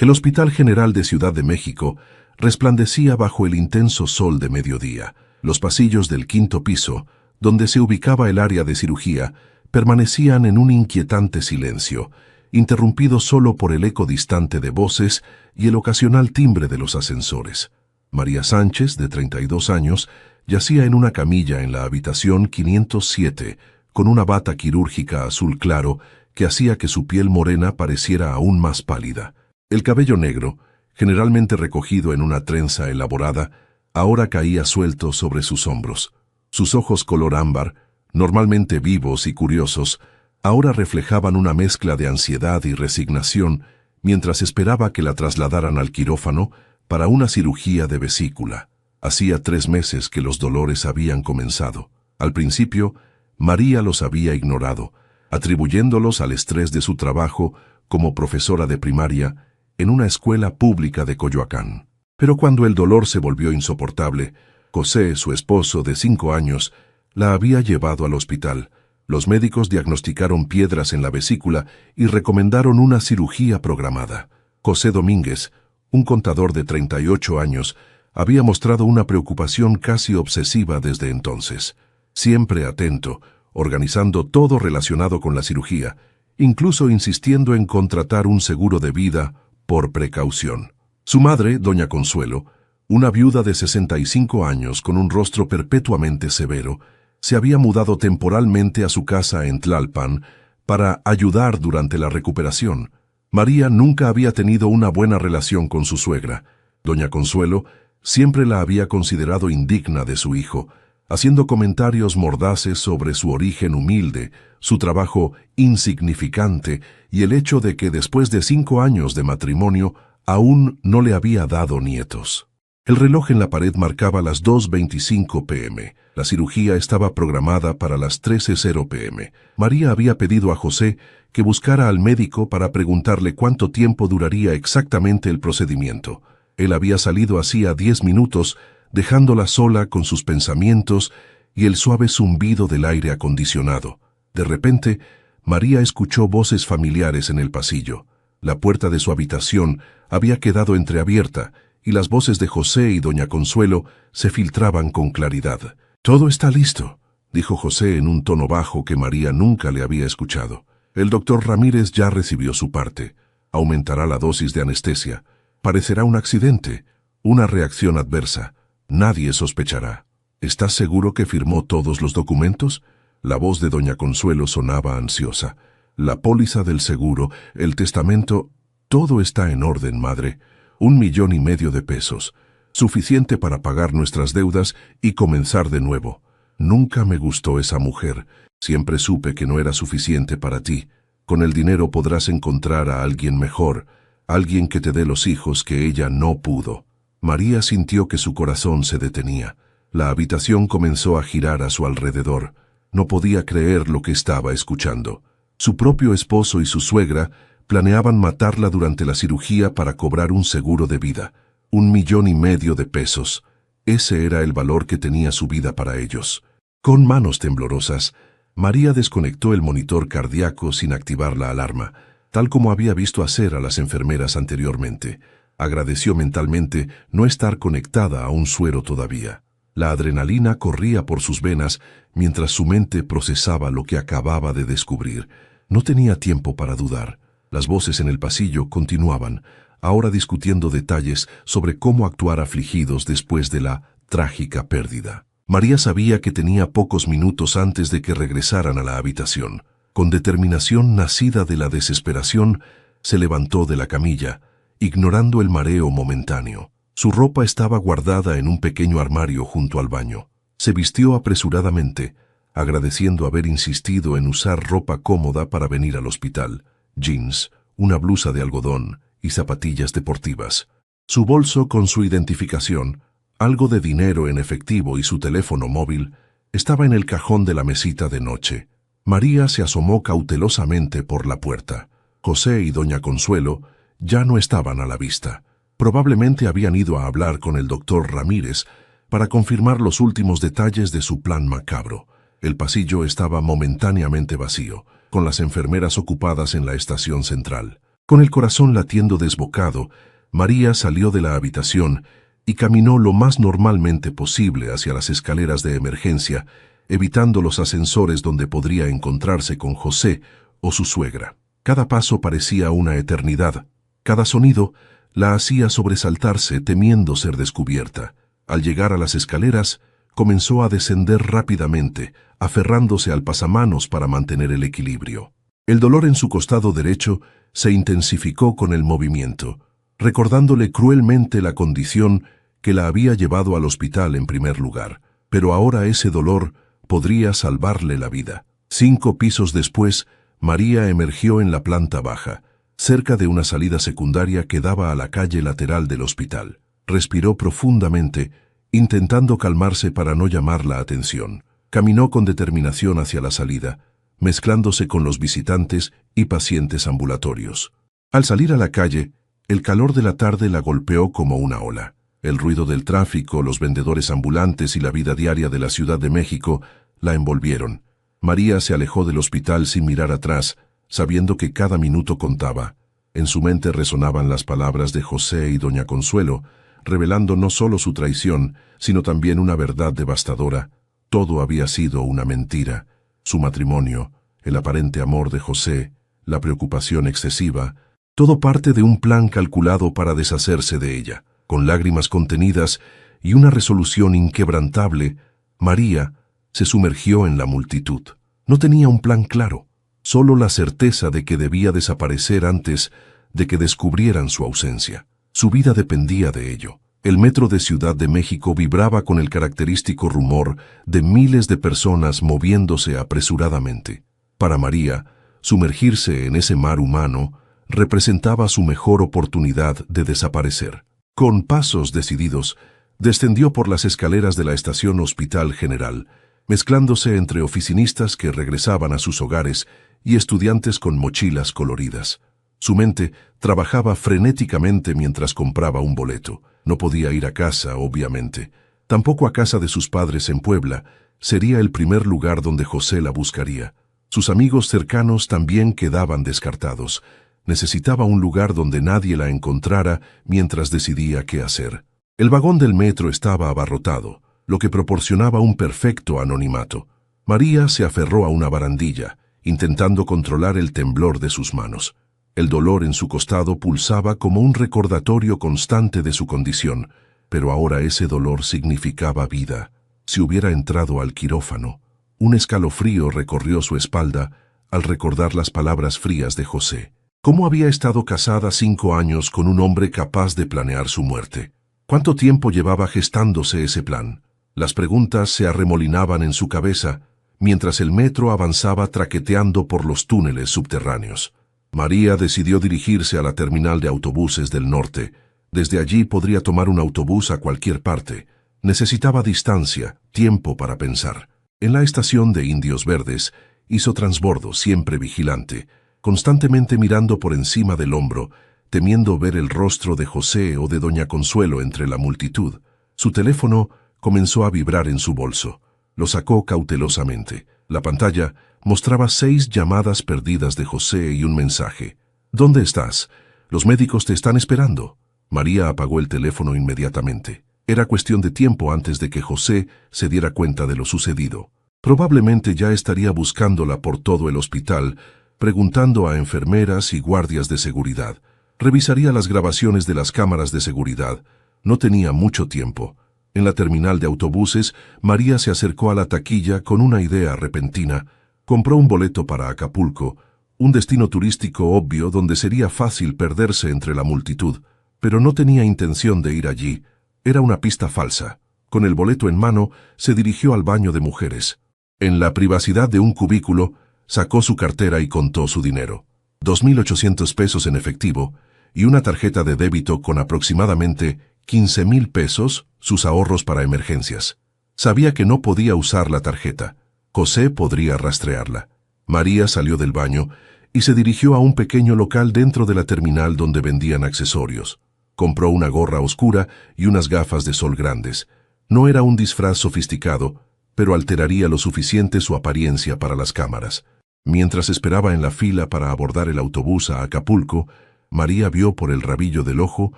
El Hospital General de Ciudad de México resplandecía bajo el intenso sol de mediodía. Los pasillos del quinto piso, donde se ubicaba el área de cirugía, permanecían en un inquietante silencio, interrumpido solo por el eco distante de voces y el ocasional timbre de los ascensores. María Sánchez, de 32 años, yacía en una camilla en la habitación 507, con una bata quirúrgica azul claro que hacía que su piel morena pareciera aún más pálida. El cabello negro, generalmente recogido en una trenza elaborada, ahora caía suelto sobre sus hombros. Sus ojos color ámbar, normalmente vivos y curiosos, ahora reflejaban una mezcla de ansiedad y resignación mientras esperaba que la trasladaran al quirófano para una cirugía de vesícula. Hacía 3 meses que los dolores habían comenzado. Al principio, María los había ignorado, atribuyéndolos al estrés de su trabajo como profesora de primaria en una escuela pública de Coyoacán. Pero cuando el dolor se volvió insoportable, José, su esposo de 5 años, la había llevado al hospital. Los médicos diagnosticaron piedras en la vesícula y recomendaron una cirugía programada. José Domínguez, un contador de 38 años, había mostrado una preocupación casi obsesiva desde entonces. Siempre atento, organizando todo relacionado con la cirugía, incluso insistiendo en contratar un seguro de vida por precaución. Su madre, doña Consuelo, una viuda de 65 años con un rostro perpetuamente severo, se había mudado temporalmente a su casa en Tlalpan para ayudar durante la recuperación. María nunca había tenido una buena relación con su suegra. Doña Consuelo siempre la había considerado indigna de su hijo, haciendo comentarios mordaces sobre su origen humilde, su trabajo insignificante y el hecho de que después de 5 años de matrimonio aún no le había dado nietos. El reloj en la pared marcaba las 2:25 p.m. La cirugía estaba programada para las 13:00 p.m. María había pedido a José que buscara al médico para preguntarle cuánto tiempo duraría exactamente el procedimiento. Él había salido hacía 10 minutos, dejándola sola con sus pensamientos y el suave zumbido del aire acondicionado. De repente, María escuchó voces familiares en el pasillo. La puerta de su habitación había quedado entreabierta y las voces de José y doña Consuelo se filtraban con claridad. «Todo está listo», dijo José en un tono bajo que María nunca le había escuchado. «El doctor Ramírez ya recibió su parte. Aumentará la dosis de anestesia. Parecerá un accidente, una reacción adversa. Nadie sospechará». «¿Estás seguro que firmó todos los documentos?». La voz de doña Consuelo sonaba ansiosa. «La póliza del seguro, el testamento, todo está en orden, madre. 1,5 millones de pesos. Suficiente para pagar nuestras deudas y comenzar de nuevo. Nunca me gustó esa mujer. Siempre supe que no era suficiente para ti. Con el dinero podrás encontrar a alguien mejor, alguien que te dé los hijos que ella no pudo». María sintió que su corazón se detenía. La habitación comenzó a girar a su alrededor. No podía creer lo que estaba escuchando. Su propio esposo y su suegra planeaban matarla durante la cirugía para cobrar un seguro de vida. 1,5 millones de pesos. Ese era el valor que tenía su vida para ellos. Con manos temblorosas, María desconectó el monitor cardíaco sin activar la alarma, tal como había visto hacer a las enfermeras anteriormente. Agradeció mentalmente no estar conectada a un suero todavía. La adrenalina corría por sus venas mientras su mente procesaba lo que acababa de descubrir. No tenía tiempo para dudar. Las voces en el pasillo continuaban, ahora discutiendo detalles sobre cómo actuar afligidos después de la trágica pérdida. María sabía que tenía pocos minutos antes de que regresaran a la habitación. Con determinación nacida de la desesperación, se levantó de la camilla, ignorando el mareo momentáneo. Su ropa estaba guardada en un pequeño armario junto al baño. Se vistió apresuradamente, agradeciendo haber insistido en usar ropa cómoda para venir al hospital: jeans, una blusa de algodón y zapatillas deportivas. Su bolso con su identificación, algo de dinero en efectivo y su teléfono móvil estaba en el cajón de la mesita de noche. María se asomó cautelosamente por la puerta. José y doña Consuelo ya no estaban a la vista. Probablemente habían ido a hablar con el doctor Ramírez para confirmar los últimos detalles de su plan macabro. El pasillo estaba momentáneamente vacío, con las enfermeras ocupadas en la estación central. Con el corazón latiendo desbocado, María salió de la habitación y caminó lo más normalmente posible hacia las escaleras de emergencia, evitando los ascensores donde podría encontrarse con José o su suegra. Cada paso parecía una eternidad. Cada sonido la hacía sobresaltarse temiendo ser descubierta. Al llegar a las escaleras, comenzó a descender rápidamente, aferrándose al pasamanos para mantener el equilibrio. El dolor en su costado derecho se intensificó con el movimiento, recordándole cruelmente la condición que la había llevado al hospital en primer lugar. Pero ahora ese dolor podría salvarle la vida. 5 pisos después, María emergió en la planta baja, cerca de una salida secundaria que daba a la calle lateral del hospital. Respiró profundamente, intentando calmarse para no llamar la atención. Caminó con determinación hacia la salida, mezclándose con los visitantes y pacientes ambulatorios. Al salir a la calle, el calor de la tarde la golpeó como una ola. El ruido del tráfico, los vendedores ambulantes y la vida diaria de la Ciudad de México la envolvieron. María se alejó del hospital sin mirar atrás, sabiendo que cada minuto contaba. En su mente resonaban las palabras de José y doña Consuelo, revelando no solo su traición, sino también una verdad devastadora. Todo había sido una mentira. Su matrimonio, el aparente amor de José, la preocupación excesiva, todo parte de un plan calculado para deshacerse de ella. Con lágrimas contenidas y una resolución inquebrantable, María se sumergió en la multitud. No tenía un plan claro, solo la certeza de que debía desaparecer antes de que descubrieran su ausencia. Su vida dependía de ello. El metro de Ciudad de México vibraba con el característico rumor de miles de personas moviéndose apresuradamente. Para María, sumergirse en ese mar humano representaba su mejor oportunidad de desaparecer. Con pasos decididos, descendió por las escaleras de la estación Hospital General, mezclándose entre oficinistas que regresaban a sus hogares y estudiantes con mochilas coloridas. Su mente trabajaba frenéticamente mientras compraba un boleto. No podía ir a casa, obviamente. Tampoco a casa de sus padres en Puebla. Sería el primer lugar donde José la buscaría. Sus amigos cercanos también quedaban descartados. Necesitaba un lugar donde nadie la encontrara mientras decidía qué hacer. El vagón del metro estaba abarrotado, lo que proporcionaba un perfecto anonimato. María se aferró a una barandilla, intentando controlar el temblor de sus manos. El dolor en su costado pulsaba como un recordatorio constante de su condición, pero ahora ese dolor significaba vida. Si hubiera entrado al quirófano, un escalofrío recorrió su espalda al recordar las palabras frías de José. ¿Cómo había estado casada 5 años con un hombre capaz de planear su muerte? ¿Cuánto tiempo llevaba gestándose ese plan? Las preguntas se arremolinaban en su cabeza mientras el metro avanzaba traqueteando por los túneles subterráneos. María decidió dirigirse a la terminal de autobuses del norte. Desde allí podría tomar un autobús a cualquier parte. Necesitaba distancia, tiempo para pensar. En la estación de Indios Verdes hizo transbordo, siempre vigilante, constantemente mirando por encima del hombro, temiendo ver el rostro de José o de doña Consuelo entre la multitud. Su teléfono comenzó a vibrar en su bolso. Lo sacó cautelosamente. La pantalla mostraba 6 llamadas perdidas de José y un mensaje. ¿Dónde estás? Los médicos te están esperando. María apagó el teléfono inmediatamente. Era cuestión de tiempo antes de que José se diera cuenta de lo sucedido. Probablemente ya estaría buscándola por todo el hospital, preguntando a enfermeras y guardias de seguridad. Revisaría las grabaciones de las cámaras de seguridad. No tenía mucho tiempo. En la terminal de autobuses, María se acercó a la taquilla con una idea repentina. Compró un boleto para Acapulco, un destino turístico obvio donde sería fácil perderse entre la multitud, pero no tenía intención de ir allí. Era una pista falsa. Con el boleto en mano, se dirigió al baño de mujeres. En la privacidad de un cubículo, sacó su cartera y contó su dinero. 2.800 pesos en efectivo y una tarjeta de débito con aproximadamente 15,000 pesos, sus ahorros para emergencias. Sabía que no podía usar la tarjeta. José podría rastrearla. María salió del baño y se dirigió a un pequeño local dentro de la terminal donde vendían accesorios. Compró una gorra oscura y unas gafas de sol grandes. No era un disfraz sofisticado, pero alteraría lo suficiente su apariencia para las cámaras. Mientras esperaba en la fila para abordar el autobús a Acapulco, María vio por el rabillo del ojo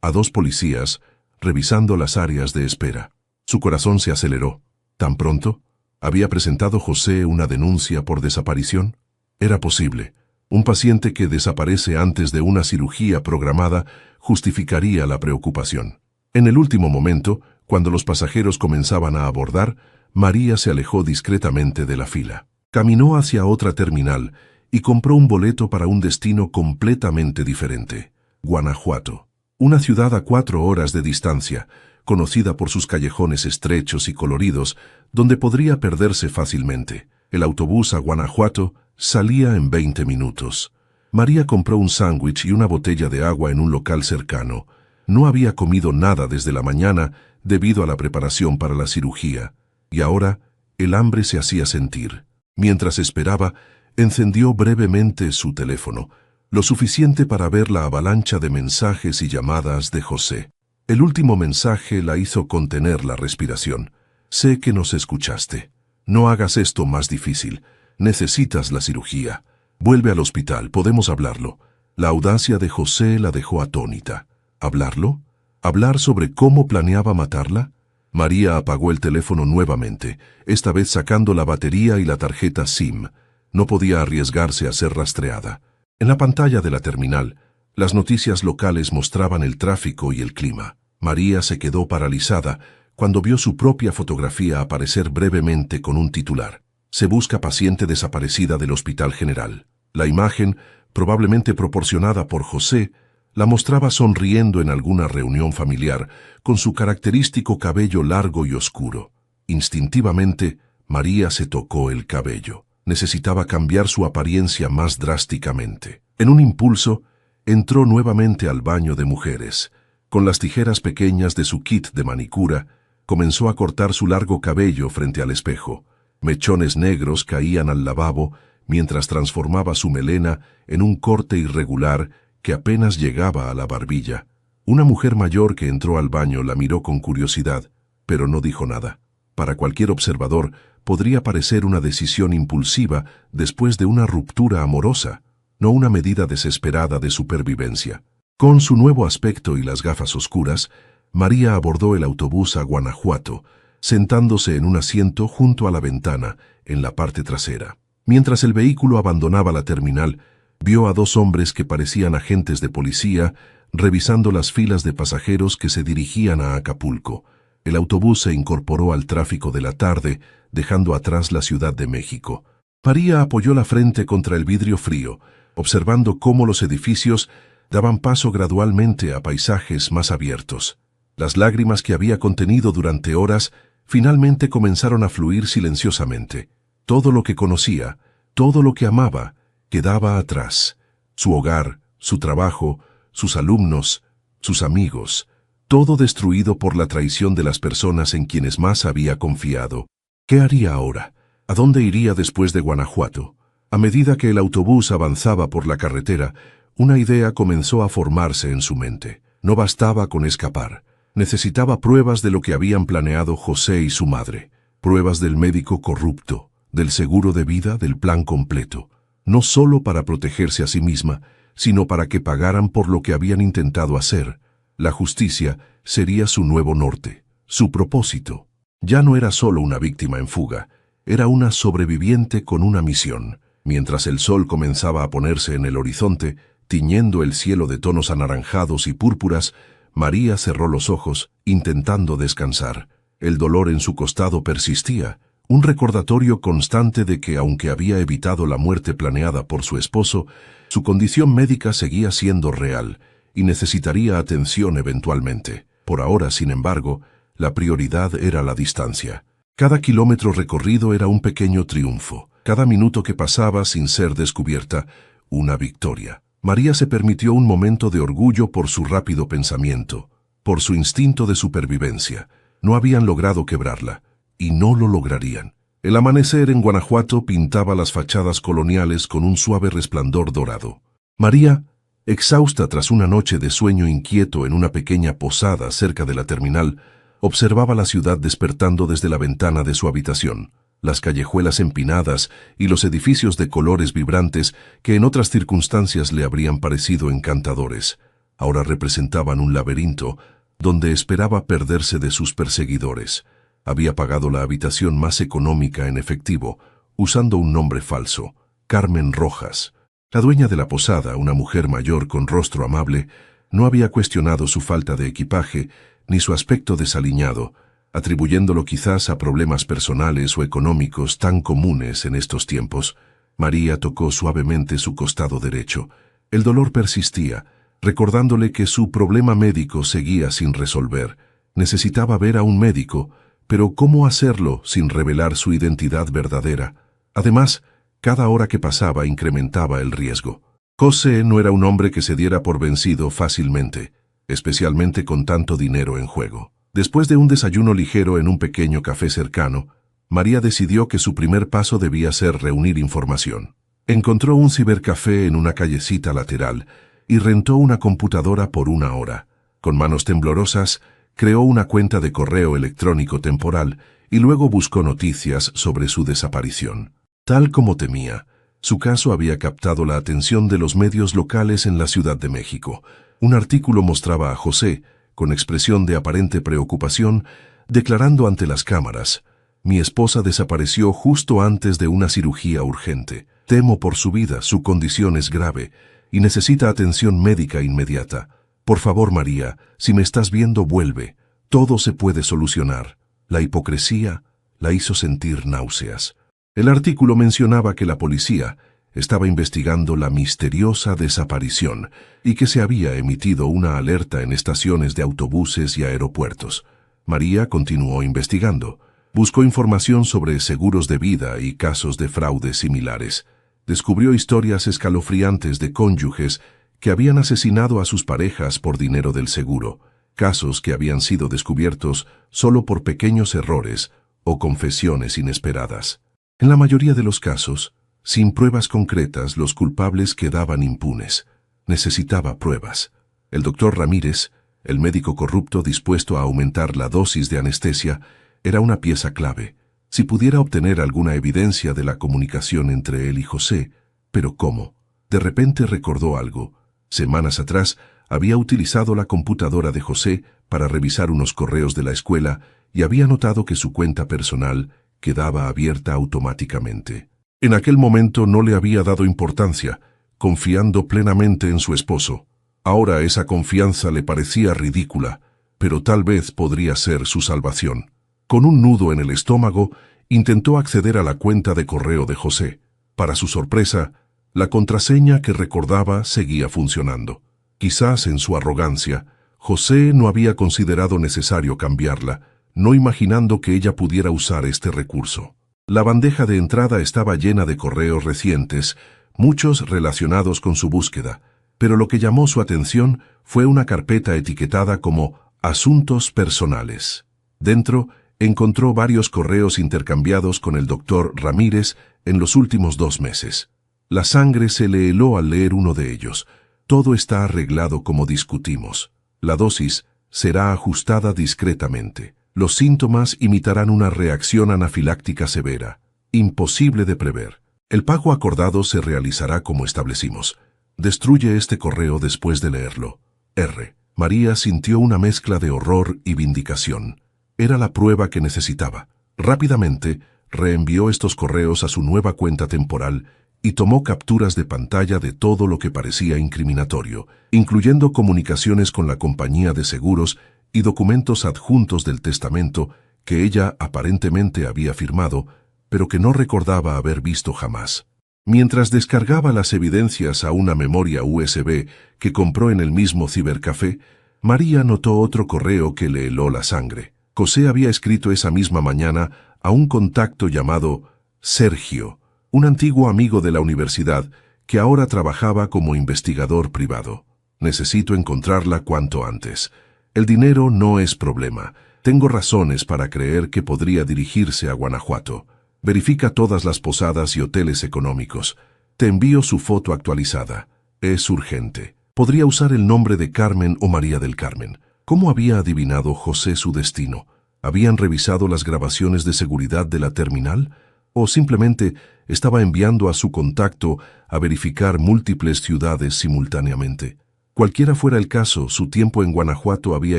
a dos policías revisando las áreas de espera. Su corazón se aceleró. ¿Tan pronto? ¿Había presentado José una denuncia por desaparición? Era posible. Un paciente que desaparece antes de una cirugía programada justificaría la preocupación. En el último momento, cuando los pasajeros comenzaban a abordar, María se alejó discretamente de la fila. Caminó hacia otra terminal y compró un boleto para un destino completamente diferente: Guanajuato. Una ciudad a 4 horas de distancia, conocida por sus callejones estrechos y coloridos, donde podría perderse fácilmente. El autobús a Guanajuato salía en 20 minutos. María compró un sándwich y una botella de agua en un local cercano. No había comido nada desde la mañana debido a la preparación para la cirugía, y ahora el hambre se hacía sentir. Mientras esperaba, encendió brevemente su teléfono, lo suficiente para ver la avalancha de mensajes y llamadas de José. El último mensaje la hizo contener la respiración. Sé que nos escuchaste. No hagas esto más difícil. Necesitas la cirugía. Vuelve al hospital, podemos hablarlo. La audacia de José la dejó atónita. ¿Hablarlo? ¿Hablar sobre cómo planeaba matarla? María apagó el teléfono nuevamente, esta vez sacando la batería y la tarjeta SIM. No podía arriesgarse a ser rastreada. En la pantalla de la terminal, las noticias locales mostraban el tráfico y el clima. María se quedó paralizada cuando vio su propia fotografía aparecer brevemente con un titular: Se busca paciente desaparecida del Hospital General. La imagen, probablemente proporcionada por José, la mostraba sonriendo en alguna reunión familiar, con su característico cabello largo y oscuro. Instintivamente, María se tocó el cabello. Necesitaba cambiar su apariencia más drásticamente. En un impulso, entró nuevamente al baño de mujeres. Con las tijeras pequeñas de su kit de manicura, comenzó a cortar su largo cabello frente al espejo. Mechones negros caían al lavabo mientras transformaba su melena en un corte irregular que apenas llegaba a la barbilla. Una mujer mayor que entró al baño la miró con curiosidad, pero no dijo nada. Para cualquier observador, podría parecer una decisión impulsiva después de una ruptura amorosa, no una medida desesperada de supervivencia. Con su nuevo aspecto y las gafas oscuras, María abordó el autobús a Guanajuato, sentándose en un asiento junto a la ventana, en la parte trasera. Mientras el vehículo abandonaba la terminal, vio a dos hombres que parecían agentes de policía revisando las filas de pasajeros que se dirigían a Acapulco. El autobús se incorporó al tráfico de la tarde, dejando atrás la Ciudad de México. María apoyó la frente contra el vidrio frío, observando cómo los edificios daban paso gradualmente a paisajes más abiertos. Las lágrimas que había contenido durante horas finalmente comenzaron a fluir silenciosamente. Todo lo que conocía, todo lo que amaba, quedaba atrás. Su hogar, su trabajo, sus alumnos, sus amigos, todo destruido por la traición de las personas en quienes más había confiado. ¿Qué haría ahora? ¿A dónde iría después de Guanajuato? A medida que el autobús avanzaba por la carretera, una idea comenzó a formarse en su mente. No bastaba con escapar. Necesitaba pruebas de lo que habían planeado José y su madre. Pruebas del médico corrupto, del seguro de vida, del plan completo. No solo para protegerse a sí misma, sino para que pagaran por lo que habían intentado hacer. La justicia sería su nuevo norte, su propósito. Ya no era solo una víctima en fuga, era una sobreviviente con una misión. Mientras el sol comenzaba a ponerse en el horizonte, tiñendo el cielo de tonos anaranjados y púrpuras, María cerró los ojos, intentando descansar. El dolor en su costado persistía, un recordatorio constante de que, aunque había evitado la muerte planeada por su esposo, su condición médica seguía siendo real y necesitaría atención eventualmente. Por ahora, sin embargo, la prioridad era la distancia. Cada kilómetro recorrido era un pequeño triunfo. Cada minuto que pasaba sin ser descubierta, una victoria. María se permitió un momento de orgullo por su rápido pensamiento, por su instinto de supervivencia. No habían logrado quebrarla, y no lo lograrían. El amanecer en Guanajuato pintaba las fachadas coloniales con un suave resplandor dorado. María, exhausta tras una noche de sueño inquieto en una pequeña posada cerca de la terminal, observaba la ciudad despertando desde la ventana de su habitación. las callejuelas empinadas y los edificios de colores vibrantes que en otras circunstancias le habrían parecido encantadores, ahora representaban un laberinto donde esperaba perderse de sus perseguidores. Había pagado la habitación más económica en efectivo, usando un nombre falso, Carmen Rojas. La dueña de la posada, una mujer mayor con rostro amable, no había cuestionado su falta de equipaje ni su aspecto desaliñado, atribuyéndolo quizás a problemas personales o económicos tan comunes en estos tiempos. María tocó suavemente su costado derecho. El dolor persistía, recordándole que su problema médico seguía sin resolver. Necesitaba ver a un médico, pero ¿cómo hacerlo sin revelar su identidad verdadera? Además, cada hora que pasaba incrementaba el riesgo. José no era un hombre que se diera por vencido fácilmente, especialmente con tanto dinero en juego. Después de un desayuno ligero en un pequeño café cercano, María decidió que su primer paso debía ser reunir información. Encontró un cibercafé en una callecita lateral y rentó una computadora por 1 hora. Con manos temblorosas, creó una cuenta de correo electrónico temporal y luego buscó noticias sobre su desaparición. Tal como temía, su caso había captado la atención de los medios locales en la Ciudad de México. Un artículo mostraba a José, con expresión de aparente preocupación, declarando ante las cámaras: «Mi esposa desapareció justo antes de una cirugía urgente. Temo por su vida, su condición es grave y necesita atención médica inmediata. Por favor, María, si me estás viendo, vuelve. Todo se puede solucionar». La hipocresía la hizo sentir náuseas. El artículo mencionaba que la policía estaba investigando la misteriosa desaparición y que se había emitido una alerta en estaciones de autobuses y aeropuertos. María continuó investigando. Buscó información sobre seguros de vida y casos de fraude similares. Descubrió historias escalofriantes de cónyuges que habían asesinado a sus parejas por dinero del seguro, casos que habían sido descubiertos solo por pequeños errores o confesiones inesperadas. En la mayoría de los casos, sin pruebas concretas, los culpables quedaban impunes. Necesitaba pruebas. El doctor Ramírez, el médico corrupto dispuesto a aumentar la dosis de anestesia, era una pieza clave. Si pudiera obtener alguna evidencia de la comunicación entre él y José, pero ¿cómo? De repente recordó algo. Semanas atrás había utilizado la computadora de José para revisar unos correos de la escuela y había notado que su cuenta personal quedaba abierta automáticamente. En aquel momento no le había dado importancia, confiando plenamente en su esposo. Ahora esa confianza le parecía ridícula, pero tal vez podría ser su salvación. Con un nudo en el estómago, intentó acceder a la cuenta de correo de José. Para su sorpresa, la contraseña que recordaba seguía funcionando. Quizás en su arrogancia, José no había considerado necesario cambiarla, no imaginando que ella pudiera usar este recurso. La bandeja de entrada estaba llena de correos recientes, muchos relacionados con su búsqueda, pero lo que llamó su atención fue una carpeta etiquetada como Asuntos Personales. Dentro, encontró varios correos intercambiados con el doctor Ramírez en los últimos 2 meses. La sangre se le heló al leer uno de ellos. Todo está arreglado como discutimos. La dosis será ajustada discretamente. Los síntomas imitarán una reacción anafiláctica severa, imposible de prever. El pago acordado se realizará como establecimos. Destruye este correo después de leerlo. R. María sintió una mezcla de horror y vindicación. Era la prueba que necesitaba. Rápidamente, reenvió estos correos a su nueva cuenta temporal y tomó capturas de pantalla de todo lo que parecía incriminatorio, incluyendo comunicaciones con la compañía de seguros y documentos adjuntos del testamento que ella aparentemente había firmado, pero que no recordaba haber visto jamás. Mientras descargaba las evidencias a una memoria USB que compró en el mismo cibercafé, María notó otro correo que le heló la sangre. José había escrito esa misma mañana a un contacto llamado Sergio, un antiguo amigo de la universidad que ahora trabajaba como investigador privado. Necesito encontrarla cuanto antes. El dinero no es problema. Tengo razones para creer que podría dirigirse a Guanajuato. Verifica todas las posadas y hoteles económicos. Te envío su foto actualizada. Es urgente. Podría usar el nombre de Carmen o María del Carmen. ¿Cómo había adivinado José su destino? ¿Habían revisado las grabaciones de seguridad de la terminal? o simplemente estaba enviando a su contacto a verificar múltiples ciudades simultáneamente. Cualquiera fuera el caso, su tiempo en Guanajuato había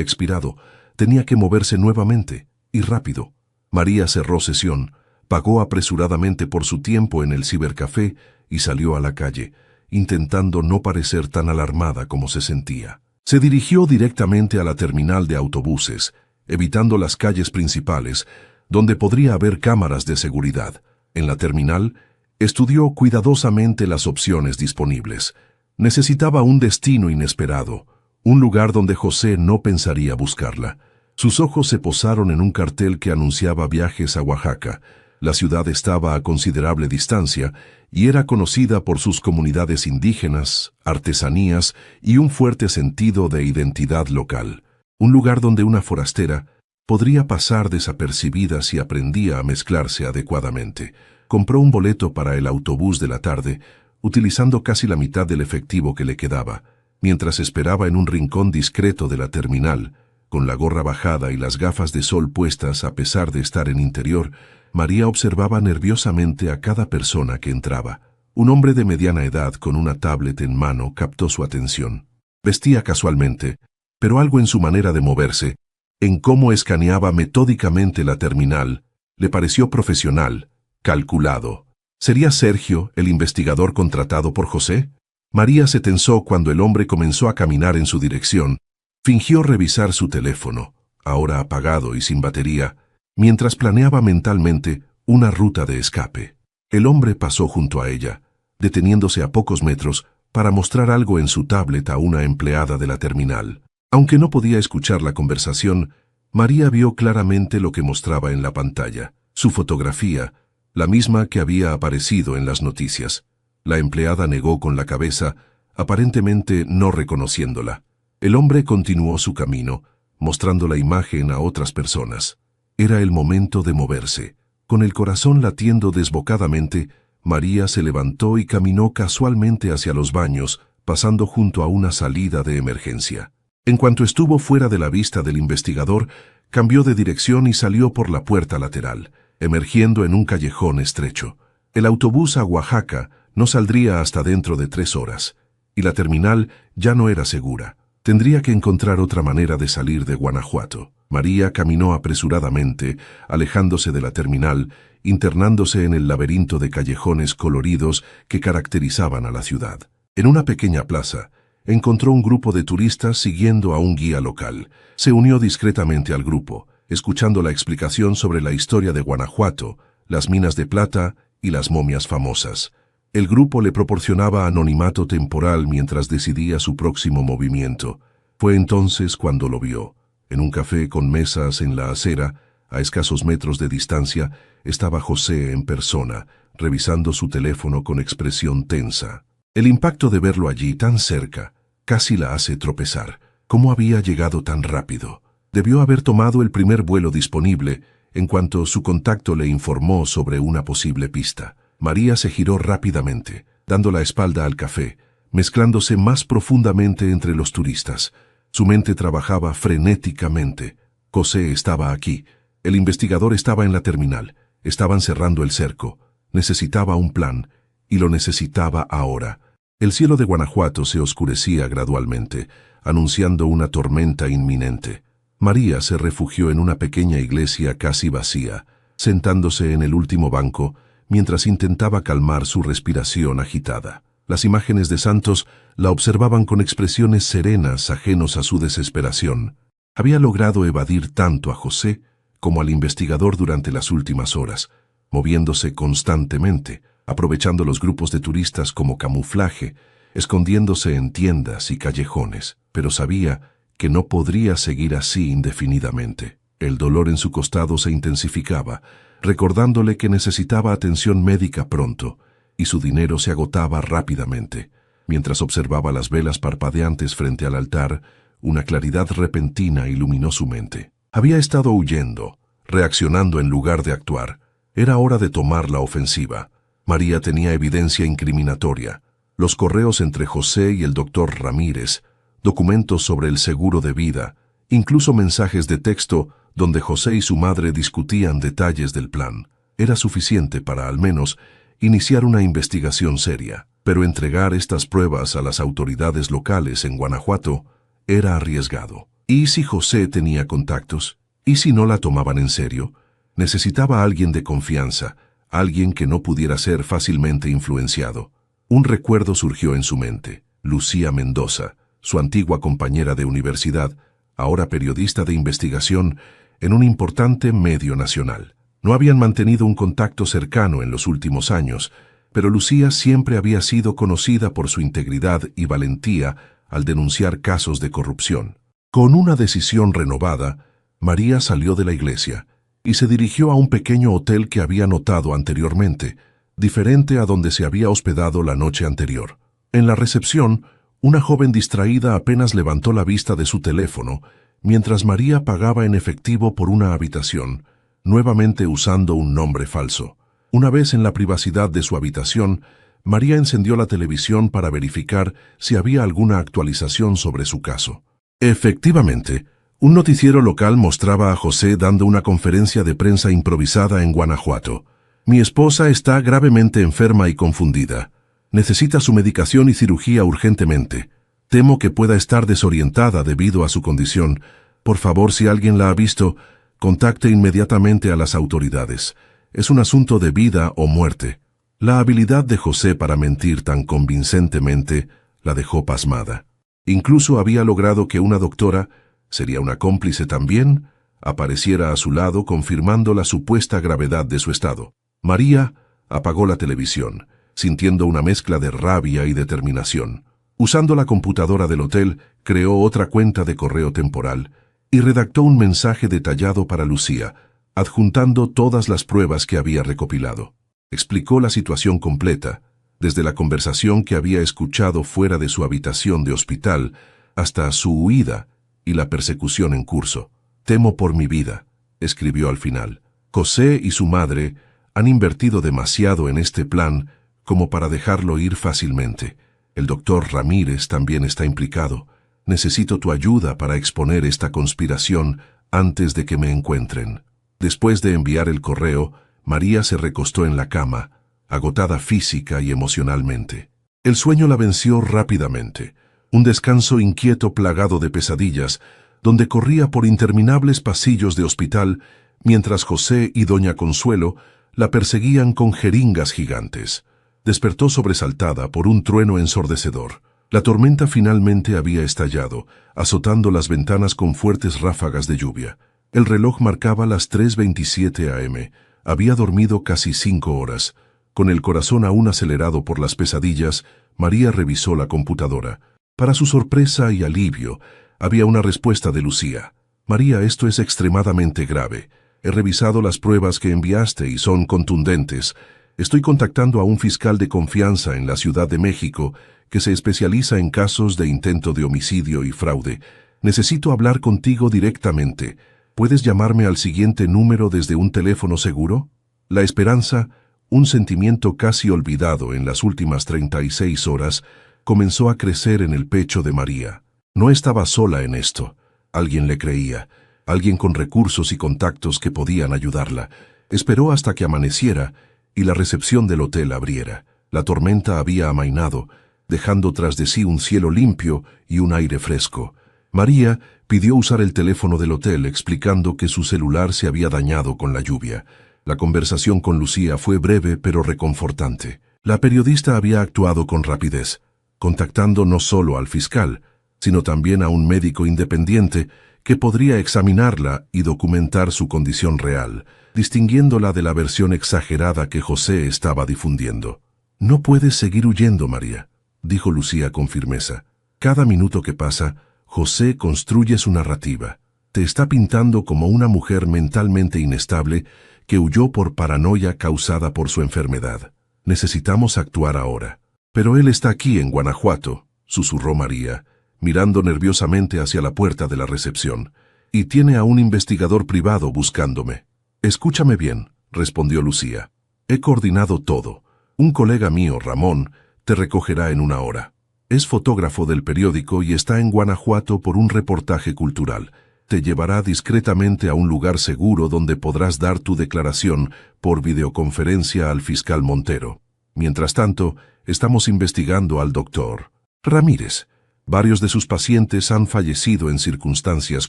expirado. Tenía que moverse nuevamente, y rápido. María cerró sesión, pagó apresuradamente por su tiempo en el cibercafé y salió a la calle, intentando no parecer tan alarmada como se sentía. Se dirigió directamente a la terminal de autobuses, evitando las calles principales, donde podría haber cámaras de seguridad. En la terminal, estudió cuidadosamente las opciones disponibles. Necesitaba un destino inesperado, un lugar donde José no pensaría buscarla. Sus ojos se posaron en un cartel que anunciaba viajes a Oaxaca. La ciudad estaba a considerable distancia y era conocida por sus comunidades indígenas, artesanías y un fuerte sentido de identidad local. Un lugar donde una forastera podría pasar desapercibida si aprendía a mezclarse adecuadamente. Compró un boleto para el autobús de la tarde, utilizando casi la mitad del efectivo que le quedaba. Mientras esperaba en un rincón discreto de la terminal, con la gorra bajada y las gafas de sol puestas a pesar de estar en interior, María observaba nerviosamente a cada persona que entraba. Un hombre de mediana edad con una tablet en mano captó su atención. Vestía casualmente, pero algo en su manera de moverse, en cómo escaneaba metódicamente la terminal, le pareció profesional, calculado. ¿Sería Sergio, el investigador contratado por José? María se tensó cuando el hombre comenzó a caminar en su dirección. Fingió revisar su teléfono, ahora apagado y sin batería, mientras planeaba mentalmente una ruta de escape. El hombre pasó junto a ella, deteniéndose a pocos metros para mostrar algo en su tablet a una empleada de la terminal. Aunque no podía escuchar la conversación, María vio claramente lo que mostraba en la pantalla, su fotografía, la misma que había aparecido en las noticias. La empleada negó con la cabeza, aparentemente no reconociéndola. El hombre continuó su camino, mostrando la imagen a otras personas. Era el momento de moverse. Con el corazón latiendo desbocadamente, María se levantó y caminó casualmente hacia los baños, pasando junto a una salida de emergencia. En cuanto estuvo fuera de la vista del investigador, cambió de dirección y salió por la puerta lateral, emergiendo en un callejón estrecho. El autobús a Oaxaca no saldría hasta dentro de 3 horas, y la terminal ya no era segura. Tendría que encontrar otra manera de salir de Guanajuato. María caminó apresuradamente, alejándose de la terminal, internándose en el laberinto de callejones coloridos que caracterizaban a la ciudad. En una pequeña plaza, encontró un grupo de turistas siguiendo a un guía local. Se unió discretamente al grupo, escuchando la explicación sobre la historia de Guanajuato, las minas de plata y las momias famosas. El grupo le proporcionaba anonimato temporal mientras decidía su próximo movimiento. Fue entonces cuando lo vio. En un café con mesas en la acera, a escasos metros de distancia, estaba José en persona, revisando su teléfono con expresión tensa. El impacto de verlo allí tan cerca casi la hace tropezar. ¿Cómo había llegado tan rápido? Debió haber tomado el primer vuelo disponible en cuanto su contacto le informó sobre una posible pista. María se giró rápidamente, dando la espalda al café, mezclándose más profundamente entre los turistas. Su mente trabajaba frenéticamente. José estaba aquí. El investigador estaba en la terminal. Estaban cerrando el cerco. Necesitaba un plan, y lo necesitaba ahora. El cielo de Guanajuato se oscurecía gradualmente, anunciando una tormenta inminente. María se refugió en una pequeña iglesia casi vacía, sentándose en el último banco, mientras intentaba calmar su respiración agitada. Las imágenes de santos la observaban con expresiones serenas ajenos a su desesperación. Había logrado evadir tanto a José como al investigador durante las últimas horas, moviéndose constantemente, aprovechando los grupos de turistas como camuflaje, escondiéndose en tiendas y callejones. Pero sabía que no podría seguir así indefinidamente. El dolor en su costado se intensificaba, recordándole que necesitaba atención médica pronto, y su dinero se agotaba rápidamente. Mientras observaba las velas parpadeantes frente al altar, una claridad repentina iluminó su mente. Había estado huyendo, reaccionando en lugar de actuar. Era hora de tomar la ofensiva. María tenía evidencia incriminatoria, los correos entre José y el doctor Ramírez, documentos sobre el seguro de vida, incluso mensajes de texto donde José y su madre discutían detalles del plan. Era suficiente para, al menos, iniciar una investigación seria. Pero entregar estas pruebas a las autoridades locales en Guanajuato era arriesgado. ¿Y si José tenía contactos? ¿Y si no la tomaban en serio? Necesitaba a alguien de confianza, alguien que no pudiera ser fácilmente influenciado. Un recuerdo surgió en su mente. Lucía Mendoza, su antigua compañera de universidad, ahora periodista de investigación en un importante medio nacional. No habían mantenido un contacto cercano en los últimos años, pero Lucía siempre había sido conocida por su integridad y valentía al denunciar casos de corrupción. Con una decisión renovada, María salió de la iglesia y se dirigió a un pequeño hotel que había notado anteriormente, diferente a donde se había hospedado la noche anterior. En la recepción, una joven distraída apenas levantó la vista de su teléfono, mientras María pagaba en efectivo por una habitación, nuevamente usando un nombre falso. Una vez en la privacidad de su habitación, María encendió la televisión para verificar si había alguna actualización sobre su caso. Efectivamente, un noticiero local mostraba a José dando una conferencia de prensa improvisada en Guanajuato. Mi esposa está gravemente enferma y confundida. Necesita su medicación y cirugía urgentemente. Temo que pueda estar desorientada debido a su condición. Por favor, si alguien la ha visto, contacte inmediatamente a las autoridades. Es un asunto de vida o muerte. La habilidad de José para mentir tan convincentemente la dejó pasmada. Incluso había logrado que una doctora, sería una cómplice también, apareciera a su lado confirmando la supuesta gravedad de su estado. María apagó la televisión, sintiendo una mezcla de rabia y determinación. Usando la computadora del hotel, creó otra cuenta de correo temporal y redactó un mensaje detallado para Lucía, adjuntando todas las pruebas que había recopilado. Explicó la situación completa, desde la conversación que había escuchado fuera de su habitación de hospital hasta su huida y la persecución en curso. Temo por mi vida, escribió al final. José y su madre han invertido demasiado en este plan como para dejarlo ir fácilmente. El doctor Ramírez también está implicado. Necesito tu ayuda para exponer esta conspiración antes de que me encuentren. Después de enviar el correo, María se recostó en la cama, agotada física y emocionalmente. El sueño la venció rápidamente, un descanso inquieto plagado de pesadillas, donde corría por interminables pasillos de hospital, mientras José y doña Consuelo la perseguían con jeringas gigantes. Despertó sobresaltada por un trueno ensordecedor. La tormenta finalmente había estallado, azotando las ventanas con fuertes ráfagas de lluvia. El reloj marcaba las 3:27 a.m. Había dormido casi 5 horas. Con el corazón aún acelerado por las pesadillas, María revisó la computadora. Para su sorpresa y alivio, había una respuesta de Lucía. María, esto es extremadamente grave. He revisado las pruebas que enviaste y son contundentes. Estoy contactando a un fiscal de confianza en la Ciudad de México que se especializa en casos de intento de homicidio y fraude. Necesito hablar contigo directamente. ¿Puedes llamarme al siguiente número desde un teléfono seguro? La esperanza, un sentimiento casi olvidado en las últimas 36 horas, comenzó a crecer en el pecho de María. No estaba sola en esto. Alguien le creía, alguien con recursos y contactos que podían ayudarla. Esperó hasta que amaneciera y la recepción del hotel abriera. La tormenta había amainado, dejando tras de sí un cielo limpio y un aire fresco. María pidió usar el teléfono del hotel explicando que su celular se había dañado con la lluvia. La conversación con Lucía fue breve pero reconfortante. La periodista había actuado con rapidez, contactando no solo al fiscal, sino también a un médico independiente que podría examinarla y documentar su condición real, distinguiéndola de la versión exagerada que José estaba difundiendo. No puedes seguir huyendo, María, dijo Lucía con firmeza. Cada minuto que pasa, José construye su narrativa. Te está pintando como una mujer mentalmente inestable que huyó por paranoia causada por su enfermedad. Necesitamos actuar ahora. Pero él está aquí en Guanajuato, susurró María, mirando nerviosamente hacia la puerta de la recepción, y tiene a un investigador privado buscándome. Escúchame bien, respondió Lucía. He coordinado todo. Un colega mío, Ramón, te recogerá en 1 hora. Es fotógrafo del periódico y está en Guanajuato por un reportaje cultural. te llevará discretamente a un lugar seguro donde podrás dar tu declaración por videoconferencia al fiscal Montero. Mientras tanto, estamos investigando al doctor Ramírez. Varios de sus pacientes han fallecido en circunstancias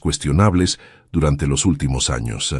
cuestionables durante los últimos años.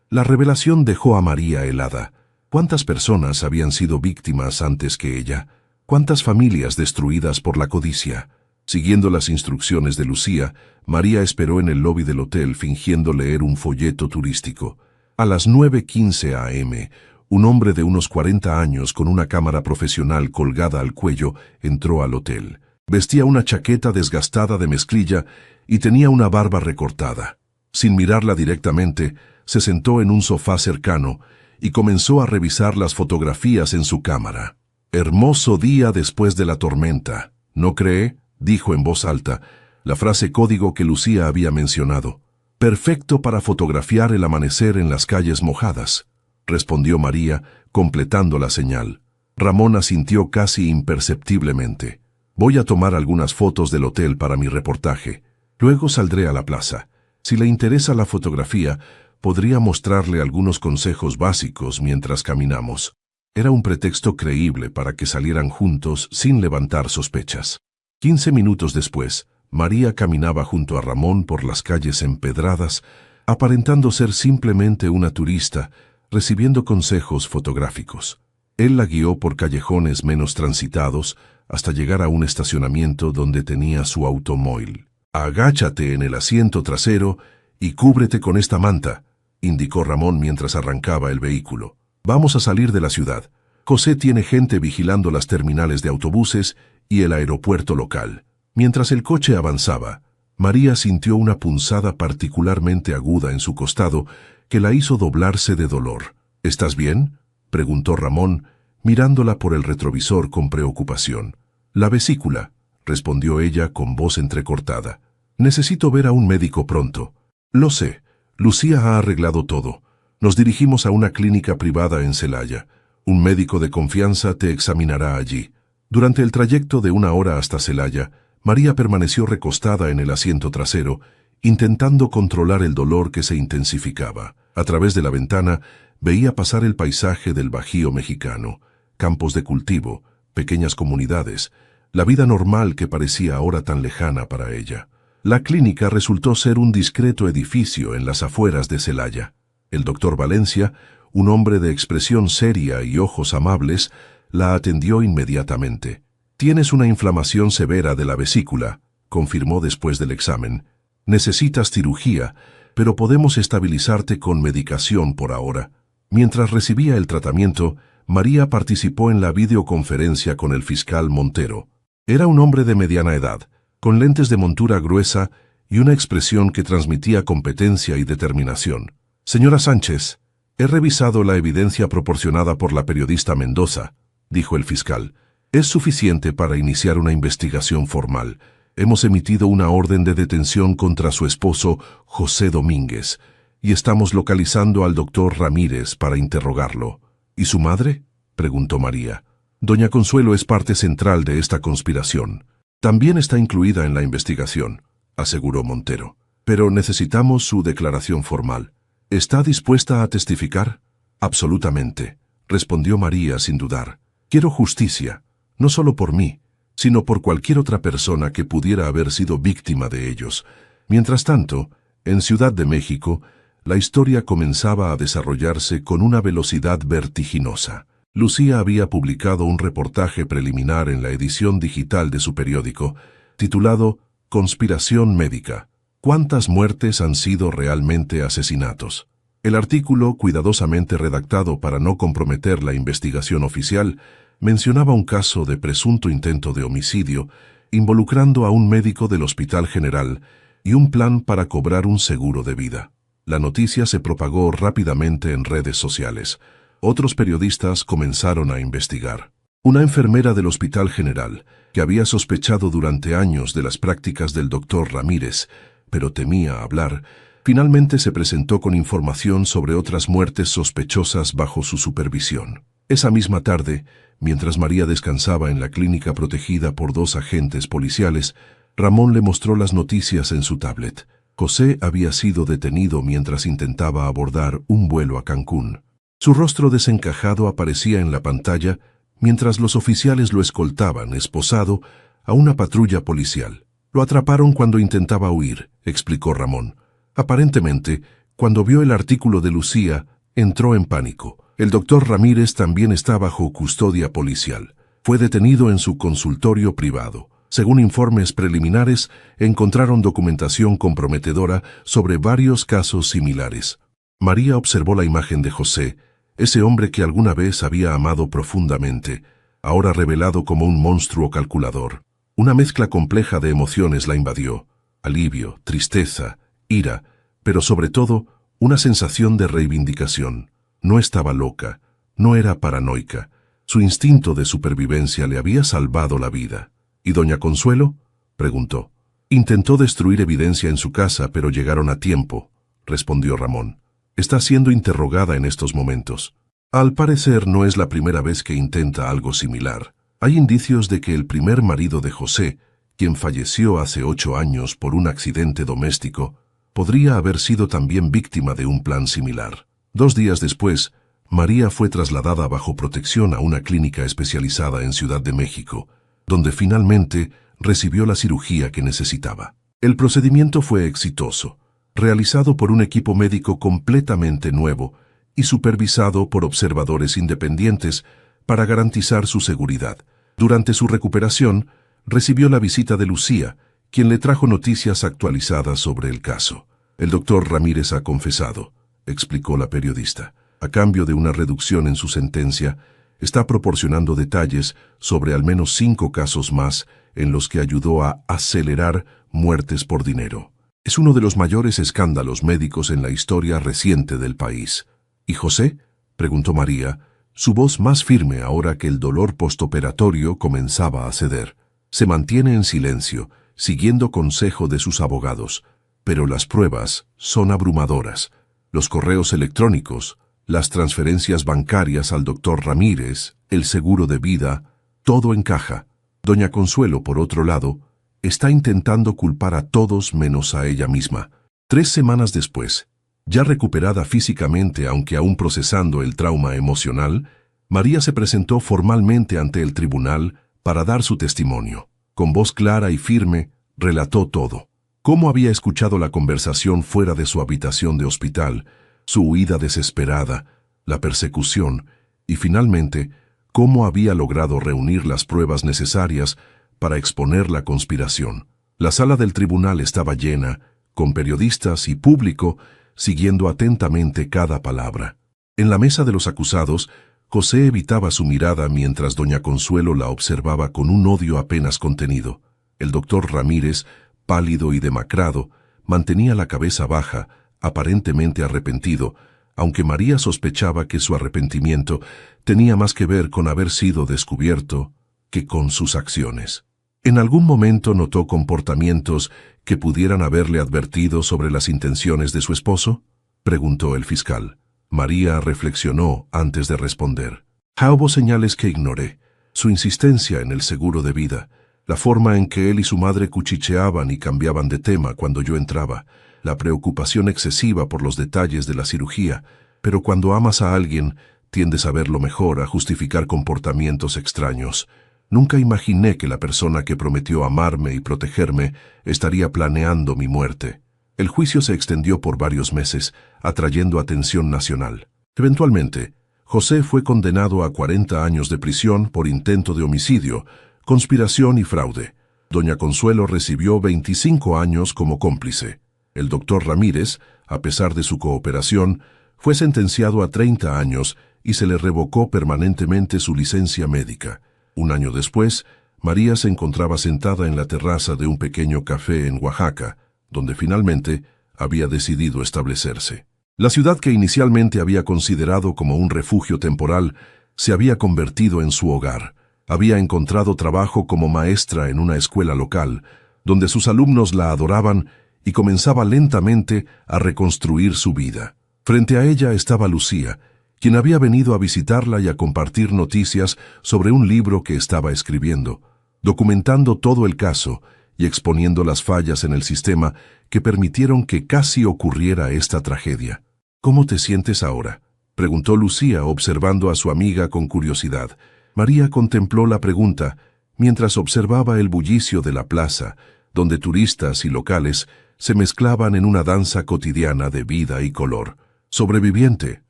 La revelación dejó a María helada. ¿Cuántas personas habían sido víctimas antes que ella? ¿Cuántas familias destruidas por la codicia? Siguiendo las instrucciones de Lucía, María esperó en el lobby del hotel fingiendo leer un folleto turístico. A las 9:15 a.m., un hombre de unos 40 años con una cámara profesional colgada al cuello entró al hotel. Vestía una chaqueta desgastada de mezclilla y tenía una barba recortada. Sin mirarla directamente, se sentó en un sofá cercano y comenzó a revisar las fotografías en su cámara. «Hermoso día después de la tormenta, ¿no cree?», dijo en voz alta, la frase código que Lucía había mencionado. «Perfecto para fotografiar el amanecer en las calles mojadas», respondió María, completando la señal. Ramón asintió casi imperceptiblemente. «Voy a tomar algunas fotos del hotel para mi reportaje. Luego saldré a la plaza. Si le interesa la fotografía, podría mostrarle algunos consejos básicos mientras caminamos». Era un pretexto creíble para que salieran juntos sin levantar sospechas. 15 minutos después, María caminaba junto a Ramón por las calles empedradas, aparentando ser simplemente una turista, recibiendo consejos fotográficos. Él la guió por callejones menos transitados hasta llegar a un estacionamiento donde tenía su automóvil. «Agáchate en el asiento trasero y cúbrete con esta manta», indicó Ramón mientras arrancaba el vehículo. «Vamos a salir de la ciudad. José tiene gente vigilando las terminales de autobuses y el aeropuerto local». Mientras el coche avanzaba, María sintió una punzada particularmente aguda en su costado que la hizo doblarse de dolor. «¿Estás bien?», preguntó Ramón, mirándola por el retrovisor con preocupación. «La vesícula», respondió ella con voz entrecortada. «Necesito ver a un médico pronto». «Lo sé. Lucía ha arreglado todo. Nos dirigimos a una clínica privada en Celaya. Un médico de confianza te examinará allí». Durante el trayecto de 1 hora hasta Celaya, María permaneció recostada en el asiento trasero, intentando controlar el dolor que se intensificaba. A través de la ventana veía pasar el paisaje del Bajío mexicano, campos de cultivo, pequeñas comunidades, la vida normal que parecía ahora tan lejana para ella. La clínica resultó ser un discreto edificio en las afueras de Celaya. El doctor Valencia, un hombre de expresión seria y ojos amables, la atendió inmediatamente. «Tienes una inflamación severa de la vesícula», confirmó después del examen. «Necesitas cirugía, pero podemos estabilizarte con medicación por ahora». Mientras recibía el tratamiento, María participó en la videoconferencia con el fiscal Montero. Era un hombre de mediana edad, con lentes de montura gruesa y una expresión que transmitía competencia y determinación. «Señora Sánchez, he revisado la evidencia proporcionada por la periodista Mendoza», dijo el fiscal. «Es suficiente para iniciar una investigación formal. Hemos emitido una orden de detención contra su esposo, José Domínguez, y estamos localizando al doctor Ramírez para interrogarlo». «¿Y su madre?», preguntó María. «Doña Consuelo es parte central de esta conspiración. También está incluida en la investigación», aseguró Montero. «Pero necesitamos su declaración formal». «¿Está dispuesta a testificar?». «Absolutamente», respondió María sin dudar. «Quiero justicia, no solo por mí, sino por cualquier otra persona que pudiera haber sido víctima de ellos». Mientras tanto, en Ciudad de México, la historia comenzaba a desarrollarse con una velocidad vertiginosa. Lucía había publicado un reportaje preliminar en la edición digital de su periódico, titulado «Conspiración médica. ¿Cuántas muertes han sido realmente asesinatos?». El artículo, cuidadosamente redactado para no comprometer la investigación oficial, mencionaba un caso de presunto intento de homicidio, involucrando a un médico del Hospital General y un plan para cobrar un seguro de vida. La noticia se propagó rápidamente en redes sociales. Otros periodistas comenzaron a investigar. Una enfermera del Hospital General, que había sospechado durante años de las prácticas del doctor Ramírez, pero temía hablar, finalmente se presentó con información sobre otras muertes sospechosas bajo su supervisión. Esa misma tarde, mientras María descansaba en la clínica protegida por 2 agentes policiales, Ramón le mostró las noticias en su tablet. José había sido detenido mientras intentaba abordar un vuelo a Cancún. Su rostro desencajado aparecía en la pantalla mientras los oficiales lo escoltaban, esposado, a una patrulla policial. Lo atraparon cuando intentaba huir, explicó Ramón. Aparentemente, cuando vio el artículo de Lucía, entró en pánico. El doctor Ramírez también está bajo custodia policial. Fue detenido en su consultorio privado. Según informes preliminares, encontraron documentación comprometedora sobre varios casos similares. María observó la imagen de José, ese hombre que alguna vez había amado profundamente, ahora revelado como un monstruo calculador. Una mezcla compleja de emociones la invadió: alivio, tristeza, ira, pero sobre todo, una sensación de reivindicación. No estaba loca, no era paranoica. Su instinto de supervivencia le había salvado la vida. ¿Y doña Consuelo?, preguntó. Intentó destruir evidencia en su casa, pero llegaron a tiempo, respondió Ramón. Está siendo interrogada en estos momentos. Al parecer no es la primera vez que intenta algo similar. Hay indicios de que el primer marido de José, quien falleció hace 8 años por un accidente doméstico, podría haber sido también víctima de un plan similar. 2 días después, María fue trasladada bajo protección a una clínica especializada en Ciudad de México, donde finalmente recibió la cirugía que necesitaba. El procedimiento fue exitoso, realizado por un equipo médico completamente nuevo y supervisado por observadores independientes para garantizar su seguridad. Durante su recuperación, recibió la visita de Lucía, quien le trajo noticias actualizadas sobre el caso. El doctor Ramírez ha confesado, explicó la periodista. A cambio de una reducción en su sentencia, está proporcionando detalles sobre al menos 5 casos más en los que ayudó a acelerar muertes por dinero. Es uno de los mayores escándalos médicos en la historia reciente del país. ¿Y José?, preguntó María, su voz más firme ahora que el dolor postoperatorio comenzaba a ceder. Se mantiene en silencio, siguiendo consejo de sus abogados, pero las pruebas son abrumadoras. Los correos electrónicos, las transferencias bancarias al doctor Ramírez, el seguro de vida, todo encaja. Doña Consuelo, por otro lado, está intentando culpar a todos menos a ella misma. 3 semanas después, ya recuperada físicamente aunque aún procesando el trauma emocional, María se presentó formalmente ante el tribunal para dar su testimonio. Con voz clara y firme, relató todo. Cómo había escuchado la conversación fuera de su habitación de hospital, su huida desesperada, la persecución y finalmente, cómo había logrado reunir las pruebas necesarias para exponer la conspiración. La sala del tribunal estaba llena, con periodistas y público siguiendo atentamente cada palabra. En la mesa de los acusados, José evitaba su mirada mientras doña Consuelo la observaba con un odio apenas contenido. El doctor Ramírez, pálido y demacrado, mantenía la cabeza baja, aparentemente arrepentido, aunque María sospechaba que su arrepentimiento tenía más que ver con haber sido descubierto que con sus acciones. En algún momento notó comportamientos que pudieran haberle advertido sobre las intenciones de su esposo, preguntó el fiscal. María reflexionó antes de responder. Hubo señales que ignoré: su insistencia en el seguro de vida, la forma en que él y su madre cuchicheaban y cambiaban de tema cuando yo entraba, la preocupación excesiva por los detalles de la cirugía, pero cuando amas a alguien, tiendes a verlo mejor, a justificar comportamientos extraños. Nunca imaginé que la persona que prometió amarme y protegerme estaría planeando mi muerte. El juicio se extendió por varios meses, atrayendo atención nacional. Eventualmente, José fue condenado a 40 años de prisión por intento de homicidio, conspiración y fraude. Doña Consuelo recibió 25 años como cómplice. El doctor Ramírez, a pesar de su cooperación, fue sentenciado a 30 años y se le revocó permanentemente su licencia médica. Un año después, María se encontraba sentada en la terraza de un pequeño café en Oaxaca, donde finalmente había decidido establecerse. La ciudad que inicialmente había considerado como un refugio temporal se había convertido en su hogar. Había encontrado trabajo como maestra en una escuela local, donde sus alumnos la adoraban y comenzaba lentamente a reconstruir su vida. Frente a ella estaba Lucía, quien había venido a visitarla y a compartir noticias sobre un libro que estaba escribiendo, documentando todo el caso y exponiendo las fallas en el sistema que permitieron que casi ocurriera esta tragedia. ¿Cómo te sientes ahora?, preguntó Lucía, observando a su amiga con curiosidad. María contempló la pregunta mientras observaba el bullicio de la plaza, donde turistas y locales se mezclaban en una danza cotidiana de vida y color. Sobreviviente,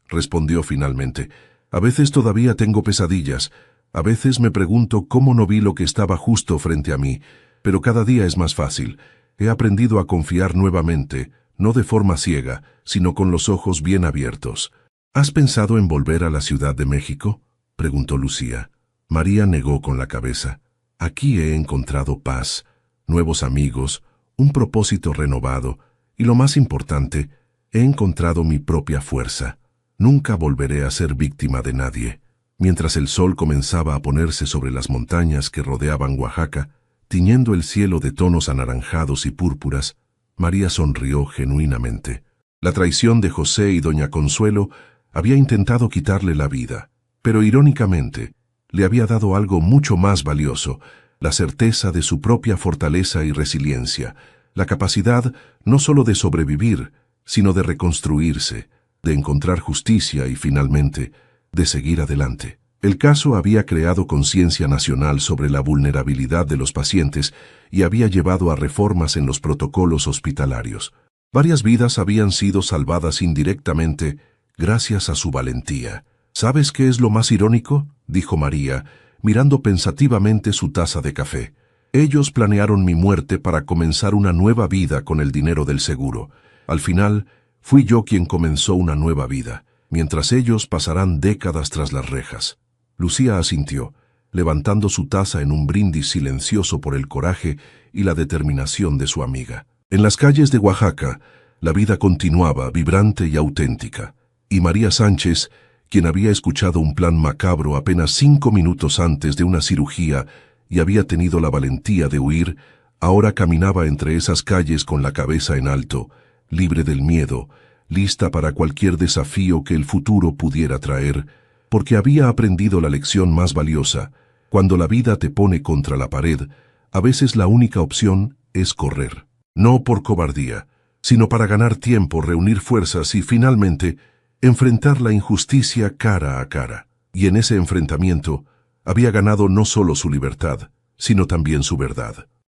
respondió finalmente. A veces todavía tengo pesadillas. A veces me pregunto cómo no vi lo que estaba justo frente a mí, pero cada día es más fácil. He aprendido a confiar nuevamente, no de forma ciega, sino con los ojos bien abiertos. ¿Has pensado en volver a la Ciudad de México?, preguntó Lucía. María negó con la cabeza. Aquí he encontrado paz, nuevos amigos, un propósito renovado, y lo más importante, he encontrado mi propia fuerza. Nunca volveré a ser víctima de nadie. Mientras el sol comenzaba a ponerse sobre las montañas que rodeaban Oaxaca, tiñendo el cielo de tonos anaranjados y púrpuras, María sonrió genuinamente. La traición de José y doña Consuelo había intentado quitarle la vida, pero irónicamente le había dado algo mucho más valioso, la certeza de su propia fortaleza y resiliencia, la capacidad no solo de sobrevivir, sino de reconstruirse, de encontrar justicia y, finalmente, de seguir adelante. El caso había creado conciencia nacional sobre la vulnerabilidad de los pacientes y había llevado a reformas en los protocolos hospitalarios. Varias vidas habían sido salvadas indirectamente gracias a su valentía. ¿Sabes qué es lo más irónico?, dijo María, mirando pensativamente su taza de café. Ellos planearon mi muerte para comenzar una nueva vida con el dinero del seguro. Al final, fui yo quien comenzó una nueva vida, mientras ellos pasarán décadas tras las rejas. Lucía asintió, levantando su taza en un brindis silencioso por el coraje y la determinación de su amiga. En las calles de Oaxaca, la vida continuaba vibrante y auténtica, y María Sánchez, quien había escuchado un plan macabro apenas 5 minutos antes de una cirugía y había tenido la valentía de huir, ahora caminaba entre esas calles con la cabeza en alto, libre del miedo, lista para cualquier desafío que el futuro pudiera traer, porque había aprendido la lección más valiosa: cuando la vida te pone contra la pared, a veces la única opción es correr. No por cobardía, sino para ganar tiempo, reunir fuerzas y, finalmente, enfrentar la injusticia cara a cara. Y en ese enfrentamiento había ganado no solo su libertad, sino también su verdad.